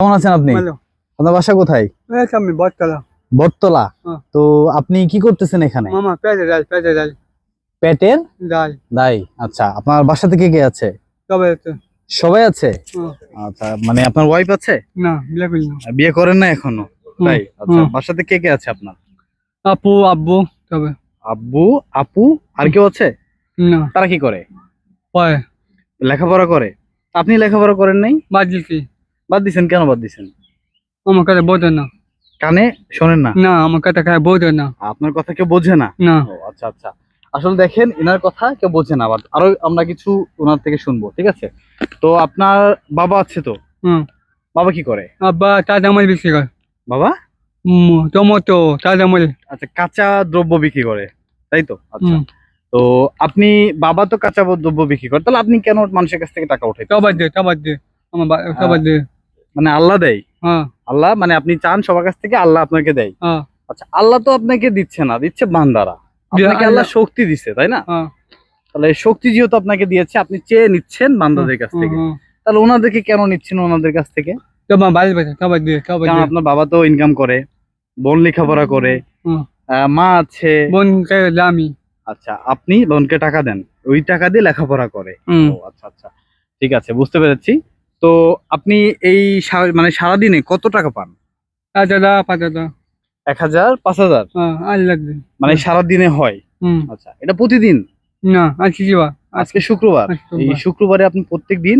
কেমন আছেন আপনি? ভালো। আপনার বাসা কোথায়? এই তো আমি বটতলা। বটতলা। হ্যাঁ। তো আপনি কি করতেছেন এখানে? মামা পেটে ডাল। পেটের ডাল। দাই। আচ্ছা, আপনার বাসা থেকে কে আছে? তবে তো সবাই আছে? হ্যাঁ। আচ্ছা, মানে আপনার ওয়াইফ আছে? না বিয়ে করি না। বিয়ে করেন না এখনো? তাই? আচ্ছা, হুম। বাসাতে কে কে আছে আপনার? আপু আব্বু তবে আব্বু, আপু, আর কেউ আছে? না তারা কি করে? পরে লেখাপড়া করে? আপনি লেখাপড়া করেন নাই? বাদ দিছি। বাদ দিছেন, কেন বাদ দিছেন? আমার কাছে বোঝে না। কানে শোনেন না? না আমার কাছে খায় বোঝে না। আপনার কথা কেউ বোঝে না? না ও আচ্ছা আচ্ছা। আসলে দেখেন, এনার কথা কেউ বোঝে না, আবার আরো আমরা কিছু ওনার থেকে শুনবো, ঠিক আছে? তো আপনার বাবা আছে তো? হুম। বাবা কি করে? আব্বা কাঁচামাল বিক্রি করে। বাবা টমেটো কাঁচামাল। আচ্ছা, কাঁচা দ্রব্য বিক্রি করে, তাই তো? আচ্ছা। হুম। তো আপনি, বাবা তো কাঁচা দ্রব্য বিক্রি করে, তাহলে আপনি কেন মানুষের কাছ থেকে টাকা উঠাইতেছেন? সবার দে আমার সবার দে। মানে আল্লাহ দেয়? হ্যাঁ আল্লাহ মানে আপনি চান সবার কাছ থেকে, আল্লাহ আপনাকে দেয়? হ্যাঁ আচ্ছা, আল্লাহ তো আপনাকে দিচ্ছে না, দিচ্ছে বান্দারা। আপনাকে আল্লাহ শক্তি দিচ্ছে, তাই না? হ্যাঁ তাহলে এই শক্তি যেহেতু আপনাকে দিয়েছে, আপনি চেয়ে নিচ্ছেন বান্দাদের কাছ থেকে, তাহলে ওনাদেরকে কেন নিচ্ছেন ওনাদের কাছ থেকে? তোমার বাড়ি বাড়ি সবার দে সবার কারণ দে। আপনার বাবা তো ইনকাম করে, বোন লেখাপড়া করে, হুম। মা আছে। বোন আমি। আচ্ছা, আপনি বোনকে টাকা দেন, ওই টাকা দিয়ে লেখাপড়া করে। হুম। ও আচ্ছা আচ্ছা, ঠিক আছে, বুঝতে পেরেছি। তো আপনি এই মানে সারাদিনে কত টাকা পান? 5,000 1,000, 5,000? হ্যাঁ আর লাগবে। মানে সারাদিনে হয়? হুম। আচ্ছা, এটা প্রতিদিন? না আজকে কি বার? আজকে শুক্রবার। এই শুক্রবারে আপনি প্রত্যেক দিন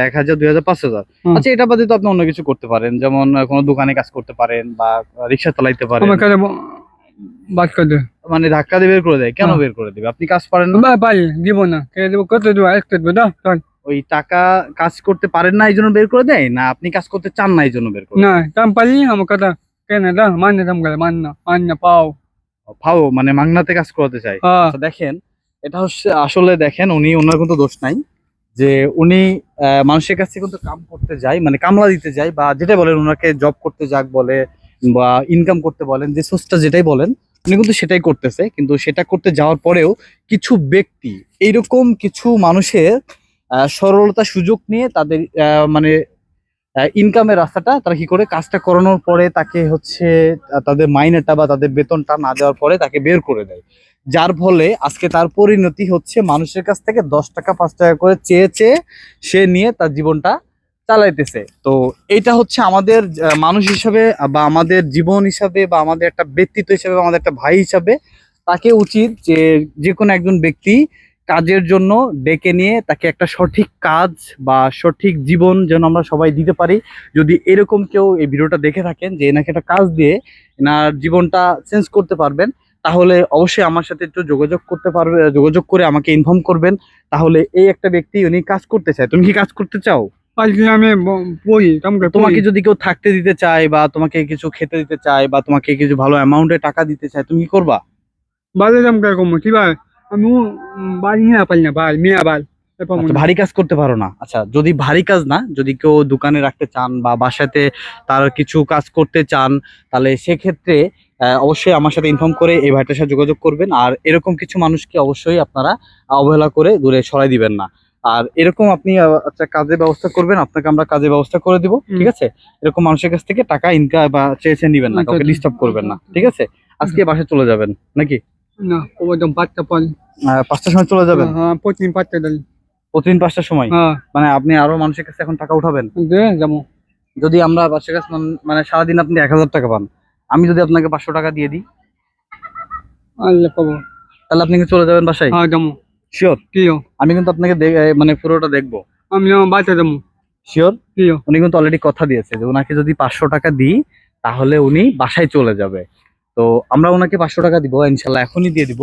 1,000, 2,000, 5,000। হুম। আচ্ছা, এটা বাদে তো আপনি অন্য কিছু করতে পারেন, যেমন কোনো দোকানে কাজ করতে পারেন বা রিক্সা চালাইতে পারেন। আমার কাছে বাদ করে দে। মানে ধাক্কা দিয়ে বের করে দেয়? কেন হ্যাঁ। বের করে দিবে? আপনি কাজ পারেন না? পারি দিব না কে দেবো কত দেবো একটা দেবো দাও চল। ওই টাকা কাজ করতে পারেন না এই জন্য বের করে দেয়, না আপনি কাজ করতে চান না এই জন্য বের করে না দেয়? কাম পারি আমার কথা কেন দা মান দাম গেলে মান না পাও। ফাও মানে মাগনাতে কাজ করাতে চাই? হ্যাঁ আচ্ছা দেখেন, এটা হচ্ছে আসলে দেখেন, ওনার কিন্তু দোষ নাই যে উনি মানুষের কাছে কিন্তু কাম করতে যায়, মানে কামলা দিতে যায়, বা যেটা বলেন ওনাকে জব করতে যাক বলে বা ইনকাম করতে বলেন, যে সোর্সটা যেটাই বলেন, উনি কিন্তু সেটাই করতেছে। কিন্তু সেটা করতে যাওয়ার পরেও কিছু ব্যক্তি, এইরকম কিছু মানুষের সরলতা সুযোগ নিয়ে তাদের মানে ইনকামের রাস্তাটা তারা কি করে, কাজটা করানোর পরে তাকে হচ্ছে তাদের মাইনেটা বা তাদের বেতনটা না দেওয়ার পরে তাকে বের করে দেয়। যার ফলে আজকে তার পরিণতি হচ্ছে মানুষের কাছ থেকে 10 টাকা 5 টাকা করে চেয়ে চেয়ে সে নিয়ে তার জীবনটা চালাইতেছে। তো এটা হচ্ছে আমাদের মানুষ হিসাবে বা আমাদের জীবন হিসাবে বা আমাদের একটা ব্যক্তিত্ব হিসাবে বা আমাদের একটা ভাই হিসাবে তাকে উচিত যে, যে কোনো একজন ব্যক্তি কাজের জন্য ডেকে নিয়ে তাকে একটা সঠিক কাজ বা সঠিক জীবন যেন আমরা সবাই দিতে পারি। যদি এরকম কেউ এই ভিডিওটা দেখে থাকেন যে এনাকে একটা কাজ দিয়ে এনার জীবনটা চেঞ্জ করতে পারবেন, তাহলে অবশ্যই আমার সাথে একটু যোগাযোগ করতে পারবে, যোগাযোগ করে আমাকে ইনফর্ম করবেন। তাহলে এই একটা ব্যক্তি উনি কাজ করতে চায়, তুমি কি কাজ করতে চাও? আজকে আমি পড়ি তোমাকে যদি কেউ থাকতে দিতে চায় বা তোমাকে কিছু খেতে দিতে চায় বা তোমাকে কিছু ভালো অ্যামাউন্টে টাকা দিতে চায়, তুমি কি করবা? বাজে দাম কে কম কি ভাই আমি বাড়ি নিয়ে পারি না ভাই মেয়ে ভাই। আচ্ছা, ভারী কাজ করতে পারো না? আচ্ছা, যদি ভারী কাজ না, যদি কেউ দোকানে রাখতে চান বা বাসাতে তার কিছু কাজ করতে চান, তাহলে সেক্ষেত্রে অবশ্যই আমার সাথে ইনফর্ম করে এই ভাইটার সাথে যোগাযোগ করবেন। আর এরকম কিছু মানুষকে অবশ্যই আপনারা অবহেলা করে দূরে সরাই দিবেন না। আর এরকম আপনি আচ্ছা কাজের ব্যবস্থা করবেন, আপনাকে আমরা কাজের ব্যবস্থা করে দিব, ঠিক আছে? এরকম মানুষের কাছ থেকে টাকা ইনকাম বা চেয়ে নিবেন না, কাউকে ডিস্টার্ব করবেন না, ঠিক আছে? আজকে বাসায় চলে যাবেন নাকি? না ও একদম 5টা পর 5টার সময় চলে যাবেন? হ্যাঁ প্রতিদিন 5টা ডাল। প্রতিদিন 5টার সময়? হ্যাঁ মানে আপনি আরো মানুষের কাছে এখন টাকা উঠাবেন? দে যাবো। যদি আমরা বাসার কাছে মানে সারাদিন আপনি 1,000 টাকা পান, আমি যদি আপনাকে 500 টাকা দিয়ে দিই, আল্লাহ পাবো। তাহলে আপনি কি চলে যাবেন বাসায়? হ্যাঁ যাবো। শিওর? কিও আমি কিন্তু আপনাকে মানে পুরোটা দেখবো। আমি বাচ্চা যাবো। শিওর? কিও উনি কিন্তু অলরেডি কথা দিয়েছে যে ওনাকে যদি 500 টাকা দিই তাহলে উনি বাসায় চলে যাবে। তো আমরা ওনাকে 500 টাকা দিব ইনশাল্লাহ, এখনই দিয়ে দিব।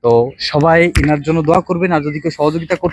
তো সবাই এনার জন্য দোয়া করবেন, আর যদি কেউ সহযোগিতা করতে